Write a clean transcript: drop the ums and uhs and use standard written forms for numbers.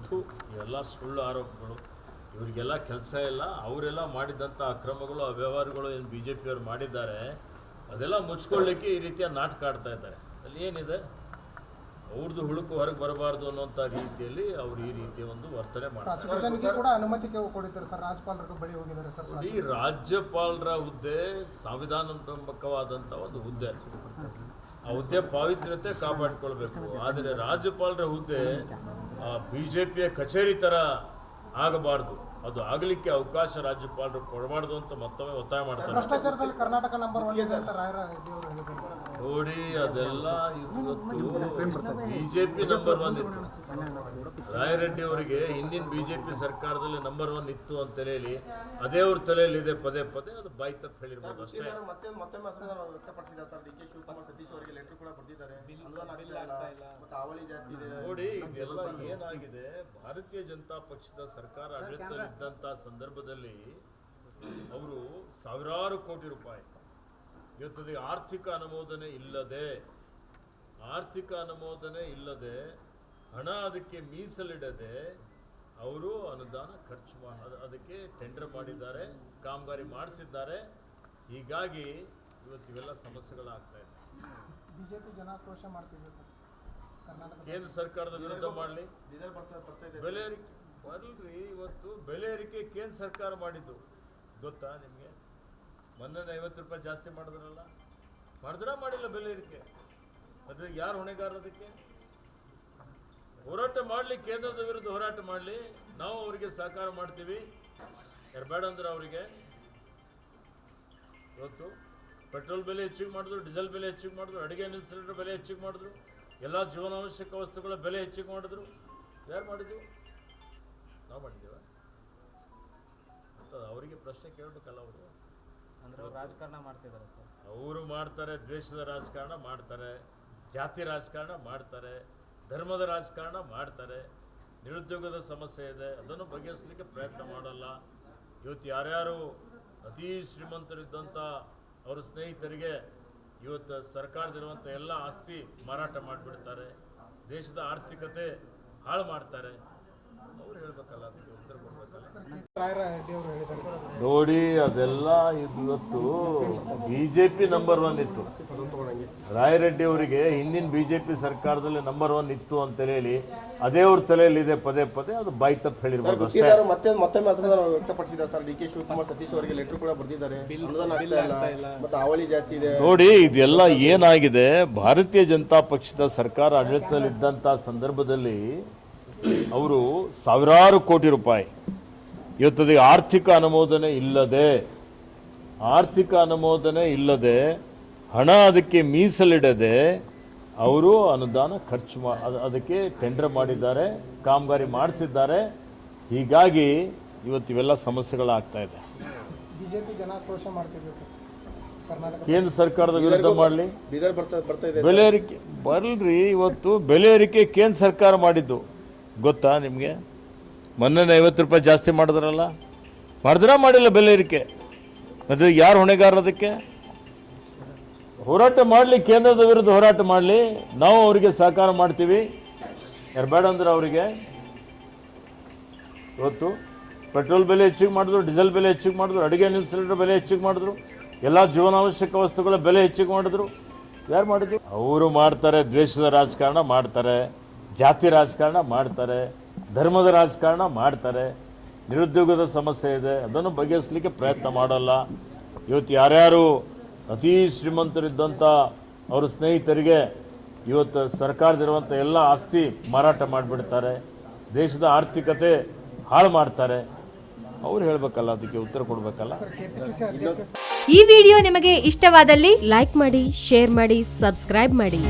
ಥು, ಎಲ್ಲ ಸುಳ್ಳು ಆರೋಪಗಳು. ಇವರಿಗೆಲ್ಲ ಕೆಲಸ ಇಲ್ಲ. ಅವರೆಲ್ಲ ಮಾಡಿದಂಥ ಅಕ್ರಮಗಳು ಅವ್ಯವಹಾರಗಳು ಏನು ಬಿ ಜೆ ಪಿಯವರು ಮಾಡಿದ್ದಾರೆ ಅದೆಲ್ಲ ಮುಚ್ಕೊಳ್ಳಿಕ್ಕೆ ಈ ರೀತಿಯ ನಾಟಕ ಆಡ್ತಾ ಇದ್ದಾರೆ. ಅಲ್ಲಿ ಏನಿದೆ, ಅವ್ರದ್ದು ಹುಳುಕು ಹೊರಗೆ ಬರಬಾರ್ದು ಅನ್ನೋಂಥ ರೀತಿಯಲ್ಲಿ ಅವರು ಈ ರೀತಿಯ ಒಂದು ವರ್ತನೆ ಮಾಡ್ತಾರೆ. ಕೂಡ ಅನುಮತಿ ಕೊಟ್ಟಿದ್ದಾರೆ ಸರ್, ರಾಜ್ಯಪಾಲರ ಬಳಿ ಹೋಗಿದ್ದಾರೆ ಸರ್. ಈ ರಾಜ್ಯಪಾಲರ ಹುದ್ದೆ ಸಂವಿಧಾನಾತ್ಮಕವಾದಂಥ ಒಂದು ಹುದ್ದೆ. ಆ ಹುದ್ದೆ ಪಾವಿತ್ರ್ಯತೆ ಕಾಪಾಡಿಕೊಳ್ಬೇಕು. ಆದರೆ ರಾಜ್ಯಪಾಲರ ಹುದ್ದೆ BJPಯ ಕಚೇರಿ ಥರ ಆಗಬಾರ್ದು. ಅದು ಆಗಲಿಕ್ಕೆ ಅವಕಾಶ ರಾಜ್ಯಪಾಲರು ಕೊಡಬಾರ್ದು ಅಂತ ಮತ್ತೊಮ್ಮೆ ಒತ್ತಾಯ ಮಾಡ್ತಾರೆ. ಭ್ರಷ್ಟಾಚಾರದಲ್ಲಿ ಕರ್ನಾಟಕ ನಂಬರ್ 1 ಇದೆ ಅಂತ ರಾಯರೆಡ್ಡಿ ಅವರು ಹೇಳಿದ್ದಾರೆ. ನೋಡಿ, ಅದೆಲ್ಲ ಇವತ್ತು BJP ನಂಬರ್ 1 ಇತ್ತು. ರಾಯರೆಡ್ಡಿ ಅವರಿಗೆ ಹಿಂದಿನ BJP ಸರ್ಕಾರದಲ್ಲಿ ನಂಬರ್ 1 ಇತ್ತು ಅಂತ ಹೇಳಿ ಅದೇ ಅವ್ರ ತಲೆಯಲ್ಲಿ ಇದೆ. ಪದೇ ಪದೇ ಅದು ಬಾಯಿ ತಪ್ಪು ಹೇಳಿರ್ಬೋದು ಅಷ್ಟೇ. ಮತ್ತೊಮ್ಮೆ ವ್ಯಕ್ತಪಡಿಸಿದ್ದಾರೆ ಸರ್. DK ಶಿವಕುಮಾರ್ ಸತೀಶ್ ಅವರಿಗೆ ಲೆಟರ್ ಕೂಡ ಬರೆದಿದ್ದಾರೆ. ಹಾವಳಿ ಜಾಸ್ತಿ ಇದೆ. ನೋಡಿ, ಇದೆಲ್ಲ ಏನಾಗಿದೆ, ಭಾರತೀಯ ಜನತಾ ಪಕ್ಷದ ಸರ್ಕಾರ ಆಡಳಿತದಲ್ಲಿದ್ದಂಥ ಸಂದರ್ಭದಲ್ಲಿ ಅವರು ಸಾವಿರಾರು ಕೋಟಿ ರೂಪಾಯಿ ಇವತ್ತು ಆರ್ಥಿಕ ಅನುಮೋದನೆ ಇಲ್ಲದೆ ಹಣ ಅದಕ್ಕೆ ಮೀಸಲಿಡದೆ ಅವರು ಅನುದಾನ ಖರ್ಚು ಅದಕ್ಕೆ ಟೆಂಡರ್ ಮಾಡಿದ್ದಾರೆ, ಕಾಮಗಾರಿ ಮಾಡಿಸಿದ್ದಾರೆ. ಹೀಗಾಗಿ ಇವತ್ತು ಇವೆಲ್ಲ ಸಮಸ್ಯೆಗಳಾಗ್ತಾ ಇದೆ. ಬಿಜೆಪಿ ಜನಾಕ್ರೋಶ ಮಾಡ್ತಿದೆ ಸರ್. ಕೇಂದ್ರ ಸರ್ಕಾರದ ವಿರುದ್ಧ ಮಾಡಲಿ. ಬೆಲೆ ಏರಿಕೆ ಬರಲ್ರಿ. ಇವತ್ತು ಬೆಲೆ ಏರಿಕೆ ಕೇಂದ್ರ ಸರ್ಕಾರ ಮಾಡಿದ್ದು ಗೊತ್ತಾ ನಿಮಗೆ? ಮೊನ್ನೆ 50 ರೂಪಾಯಿ ಜಾಸ್ತಿ ಮಾಡಿದ್ರಲ್ಲ, ಮಾಡಿಲ್ಲ ಬೆಲೆ ಏರಿಕೆ. ಅದ್ರ ಯಾರು ಹೊಣೆಗಾರ? ಅದಕ್ಕೆ ಹೋರಾಟ ಮಾಡಲಿ, ಕೇಂದ್ರದ ವಿರುದ್ಧ ಹೋರಾಟ ಮಾಡಲಿ. ನಾವು ಅವರಿಗೆ ಸಹಕಾರ ಮಾಡ್ತೀವಿ. ಯಾರು ಬೇಡ ಅಂದ್ರೆ ಅವರಿಗೆ ಇವತ್ತು ಪೆಟ್ರೋಲ್ ಬೆಲೆ ಹೆಚ್ಚಿಗೆ ಮಾಡಿದ್ರು, ಡೀಸೆಲ್ ಬೆಲೆ ಹೆಚ್ಚಿಗೆ ಮಾಡಿದ್ರು, ಅಡುಗೆ ಅನಿಲ ಸಿಲಿಂಡರ್ ಬೆಲೆ ಹೆಚ್ಚಿಗೆ ಮಾಡಿದ್ರು, ಎಲ್ಲ ಜೀವನಾವಶ್ಯಕ ವಸ್ತುಗಳ ಬೆಲೆ ಹೆಚ್ಚಿಗೆ ಮಾಡಿದ್ರು. ಯಾರು ಮಾಡಿದ್ವಿ? ನಾವು ಮಾಡಿದ್ದೇವೆ ಅಂತ ಅವರಿಗೆ ಪ್ರಶ್ನೆ ಕೇಳಬೇಕಲ್ಲ. ಅವರು ಅಂದರೆ ರಾಜಕಾರಣ ಮಾಡ್ತಿದ್ದಾರೆ ಸರ್. ಅವರು ಮಾಡ್ತಾರೆ, ದ್ವೇಷದ ರಾಜಕಾರಣ ಮಾಡ್ತಾರೆ, ಜಾತಿ ರಾಜಕಾರಣ ಮಾಡ್ತಾರೆ, ಧರ್ಮದ ರಾಜಕಾರಣ ಮಾಡ್ತಾರೆ. ನಿರುದ್ಯೋಗದ ಸಮಸ್ಯೆ ಇದೆ, ಅದನ್ನು ಬಗೆಹರಿಸಲಿಕ್ಕೆ ಪ್ರಯತ್ನ ಮಾಡಲ್ಲ. ಇವತ್ತು ಯಾರ್ಯಾರು ಅತೀ ಶ್ರೀಮಂತರಿದ್ದಂಥ ಅವರ ಸ್ನೇಹಿತರಿಗೆ ಇವತ್ತು ಸರ್ಕಾರದಿರುವಂಥ ಎಲ್ಲ ಆಸ್ತಿ ಮಾರಾಟ ಮಾಡಿಬಿಡ್ತಾರೆ, ದೇಶದ ಆರ್ಥಿಕತೆ ಹಾಳು ಮಾಡ್ತಾರೆ. ಅವ್ರು ಹೇಳ್ಬೇಕಲ್ಲ, ಅದಕ್ಕೆ ಉತ್ತರ ಕೊಡ್ಬೇಕಲ್ಲ. ನೋಡಿ, ಅದೆಲ್ಲ ಇವತ್ತು BJP ನಂಬರ್ 1 ಇತ್ತು. ರಾಯರೆಡ್ಡಿ ಅವರಿಗೆ ಹಿಂದಿನ BJP ಸರ್ಕಾರದಲ್ಲಿ ನಂಬರ್ 1 ಇತ್ತು ಅಂತ ಹೇಳಿ ಅದೇ ಅವ್ರ ತಲೆಯಲ್ಲಿ ಇದೆ. ಪದೇ ಪದೇ ಅದು ಬಾಯಿ ತಪ್ಪು ಹೇಳಿರ್ಬೋದು ಅಷ್ಟೇ. ಮತ್ತೊಮ್ಮೆ ವ್ಯಕ್ತಪಡಿಸಿದ್ದಾರೆ ಸರ್. DK ಶಿವಕುಮಾರ್ ಸತೀಶ್ ಅವರಿಗೆ ಲೆಟರ್ ಕೂಡ ಬರೆದಿದ್ದಾರೆ. ಮತ್ತೆ ಹಾವಳಿ ಜಾಸ್ತಿ ಇದೆ. ನೋಡಿ, ಇದೆಲ್ಲ ಏನಾಗಿದೆ, ಭಾರತೀಯ ಜನತಾ ಪಕ್ಷದ ಸರ್ಕಾರ ಆಡಳಿತದಲ್ಲಿದ್ದಂಥ ಸಂದರ್ಭದಲ್ಲಿ ಅವರು ಸಾವಿರಾರು ಕೋಟಿ ರೂಪಾಯಿ ಇವತ್ತು ಆರ್ಥಿಕ ಅನುಮೋದನೆ ಇಲ್ಲದೆ ಹಣ ಅದಕ್ಕೆ ಮೀಸಲಿಡದೆ ಅವರು ಅನುದಾನ ಖರ್ಚು ಅದಕ್ಕೆ ಟೆಂಡರ್ ಮಾಡಿದ್ದಾರೆ, ಕಾಮಗಾರಿ ಮಾಡಿಸಿದ್ದಾರೆ. ಹೀಗಾಗಿ ಇವತ್ತು ಇವೆಲ್ಲ ಸಮಸ್ಯೆಗಳಾಗ್ತಾ ಇದೆ. ಬಿಜೆಪಿ ಜನಾಕ್ರೋಶ ಮಾಡ್ತಿದೆ ಸರ್. ಕೇಂದ್ರ ಸರ್ಕಾರದ ವಿರುದ್ಧ ಮಾಡಲಿ. ಬೆಲೆ ಏರಿಕೆ ಬರಲ್ರಿ. ಇವತ್ತು ಬೆಲೆ ಏರಿಕೆ ಕೇಂದ್ರ ಸರ್ಕಾರ ಮಾಡಿದ್ದು ಗೊತ್ತಾ ನಿಮಗೆ? ಮೊನ್ನೆ 50 ರೂಪಾಯಿ ಜಾಸ್ತಿ ಮಾಡಿದ್ರಲ್ಲ, ಮಾಡಿಲ್ಲ ಬೆಲೆ ಏರಿಕೆ. ಮತ್ತೆ ಯಾರು ಹೊಣೆಗಾರ? ಅದಕ್ಕೆ ಹೋರಾಟ ಮಾಡಲಿ, ಕೇಂದ್ರದ ವಿರುದ್ಧ ಹೋರಾಟ ಮಾಡಲಿ. ನಾವು ಅವರಿಗೆ ಸಹಕಾರ ಮಾಡ್ತೀವಿ. ಯಾರು ಬೇಡ ಅಂದ್ರೆ ಅವರಿಗೆ ಇವತ್ತು ಪೆಟ್ರೋಲ್ ಬೆಲೆ ಹೆಚ್ಚಿಗೆ ಮಾಡಿದ್ರು, ಡೀಸೆಲ್ ಬೆಲೆ ಹೆಚ್ಚಿಗೆ ಮಾಡಿದ್ರು, ಅಡುಗೆ ಅನಿಲ ಸಿಲಿಂಡರ್ ಬೆಲೆ ಹೆಚ್ಚಿಗೆ ಮಾಡಿದ್ರು, ಎಲ್ಲ ಜೀವನಾವಶ್ಯಕ ವಸ್ತುಗಳ ಬೆಲೆ ಹೆಚ್ಚಿಗೆ ಮಾಡಿದ್ರು. ಯಾರು ಮಾಡಿದ್ರು? ಅವರು ಮಾಡ್ತಾರೆ, ದ್ವೇಷದ ರಾಜಕಾರಣ ಮಾಡ್ತಾರೆ, ಜಾತಿ ರಾಜಕಾರಣ ಮಾಡ್ತಾರೆ, ಧರ್ಮದ ರಾಜಕಾರಣ ಮಾಡ್ತಾರೆ. ನಿರುದ್ಯೋಗದ ಸಮಸ್ಯೆ ಇದೆ, ಅದನ್ನು ಬಗೆಹರಿಸಲಿಕ್ಕೆ ಪ್ರಯತ್ನ ಮಾಡಲ್ಲ. ಇವತ್ತು ಯಾರ್ಯಾರು ಅತೀ ಶ್ರೀಮಂತರಿದ್ದಂಥ ಅವರ ಸ್ನೇಹಿತರಿಗೆ ಇವತ್ತು ಸರ್ಕಾರದಿರುವಂಥ ಎಲ್ಲ ಆಸ್ತಿ ಮಾರಾಟ ಮಾಡಿಬಿಡ್ತಾರೆ, ದೇಶದ ಆರ್ಥಿಕತೆ ಹಾಳು ಮಾಡ್ತಾರೆ. ಅವ್ರು ಹೇಳ್ಬೇಕಲ್ಲ, ಅದಕ್ಕೆ ಉತ್ತರ ಕೊಡ್ಬೇಕಲ್ಲ. ಈ ವಿಡಿಯೋ ನಿಮಗೆ ಇಷ್ಟವಾದಲ್ಲಿ ಲೈಕ್ ಮಾಡಿ, ಶೇರ್ ಮಾಡಿ, ಸಬ್ಸ್ಕ್ರೈಬ್ ಮಾಡಿ.